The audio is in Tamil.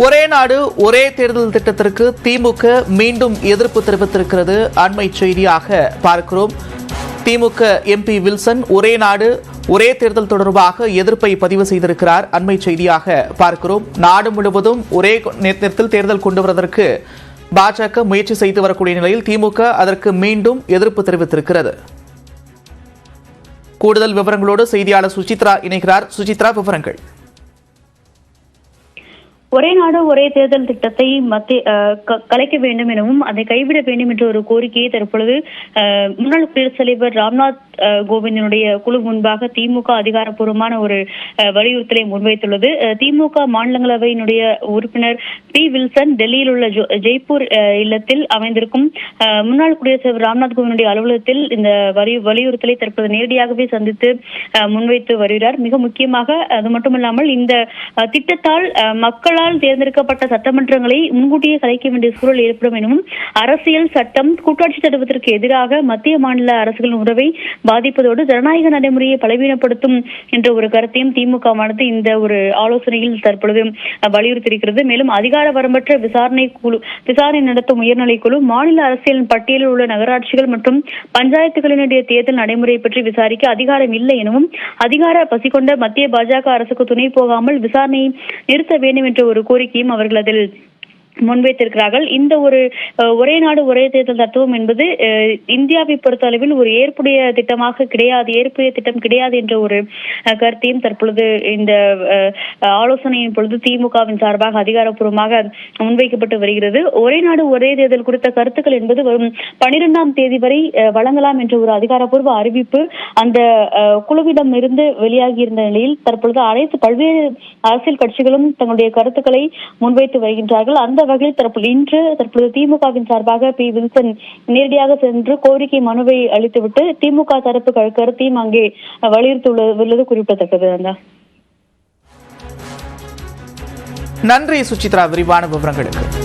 ஒரே நாடு ஒரே தேர்தல் திட்டத்திற்கு திமுக மீண்டும் எதிர்ப்பு தெரிவித்திருக்கிறது. அண்மை செய்தியாக பார்க்கிறோம். திமுக எம்பி வில்சன் ஒரே நாடு ஒரே தேர்தல் தொடர்பாக எதிர்ப்பை பதிவு செய்திருக்கிறார். அண்மை செய்தியாக பார்க்கிறோம். நாடு முழுவதும் ஒரே நேரத்தில் தேர்தல் கொண்டு வருவதற்கு பாஜக முயற்சி செய்து வரக்கூடிய நிலையில் திமுக அதற்கு மீண்டும் எதிர்ப்பு தெரிவித்திருக்கிறது. கூடுதல் விவரங்களோடு செய்தியாளர் சுசித்ரா இணைகிறார். சுசித்ரா, விவரங்கள். ஒரே நாடு ஒரே தேர்தல் திட்டத்தை கலைக்க வேண்டும் எனவும் அதை கைவிட வேண்டும் என்ற ஒரு கோரிக்கையை தற்பொழுது முன்னாள் குடியரசுத் தலைவர் ராம்நாத் கோவிந்தினுடைய குழு முன்பாக திமுக அதிகாரப்பூர்வமான ஒரு வலியுறுத்தலை முன்வைத்துள்ளது. திமுக மாநிலங்களவையினுடைய உறுப்பினர் பி வில்சன் டெல்லியில் உள்ள ஜெய்ப்பூர் இல்லத்தில் அமைந்திருக்கும் முன்னாள் குடியரசுத் தலைவர் ராம்நாத் கோவிந்துடைய அலுவலகத்தில் இந்த வலியுறுத்தலை தற்போது நேரடியாகவே சந்தித்து முன்வைத்து வருகிறார். மிக முக்கியமாக அது மட்டுமல்லாமல் இந்த திட்டத்தால் மக்களால் தேர்ந்தெடுக்கப்பட்ட சட்டமன்றங்களை முன்கூட்டியே கலைக்க வேண்டிய சூழல் ஏற்படும் எனவும் அரசியல் சட்டம் கூட்டாட்சி தடுப்பதற்கு எதிராக மத்திய மாநில அரசுகளின் உறவை பாதிப்பதோடு ஜனநாயக நடைமுறையை பலவீனப்படுத்தும் என்ற ஒரு கருத்தையும் திமுகவானது இந்த ஒரு ஆலோசனையில் தற்பொழுது வலியுறுத்தியிருக்கிறது. மேலும் அதிகார வரம்பற்ற விசாரணை நடத்தும் உயர்நிலை குழு மாநில அரசியலின் பட்டியலில் உள்ள நகராட்சிகள் மற்றும் பஞ்சாயத்துகளினுடைய தேர்தல் நடைமுறை பற்றி விசாரிக்க அதிகாரம் இல்லை எனவும் அதிகார பசி கொண்ட மத்திய பாஜக அரசுக்கு துணை போகாமல் விசாரணையை நிறுத்த வேண்டும் என்ற ஒரு கோரிக்கையும் அவர்கள் அதில் முன்வைத்திருக்கிறார்கள். இந்த ஒரு ஒரே நாடு ஒரே தேர்தல் தத்துவம் என்பது இந்தியாவை பொறுத்த அளவில் ஒரு ஏற்புடைய திட்டமாக கிடையாது, ஏற்புடைய திட்டம் கிடையாது என்ற ஒரு கருத்தையும் தற்பொழுது இந்த ஆலோசனையின் பொழுது திமுகவின் சார்பாக அதிகாரப்பூர்வமாக முன்வைக்கப்பட்டு வருகிறது. ஒரே நாடு ஒரே தேர்தல் குறித்த கருத்துக்கள் என்பது வரும் 12ஆம் தேதி வரை வழங்கலாம் என்ற ஒரு அதிகாரப்பூர்வ அறிவிப்பு அந்த குழுவிடம் இருந்து வெளியாகியிருந்த நிலையில் தற்பொழுது பல்வேறு அரசியல் கட்சிகளும் தங்களுடைய கருத்துக்களை முன்வைத்து வருகின்றார்கள். அந்த வகையில் தற்பொழுது திமுகவின் சார்பாக பி வில்சன் நேரடியாக சென்று கோரிக்கை மனுவை அளித்துவிட்டு திமுக தரப்பு கருத்தையும் அங்கே வலியுறுத்தியுள்ளது குறிப்பிடத்தக்கது. நன்றி சுசித்ரா, விரிவான விவரங்களுக்கு.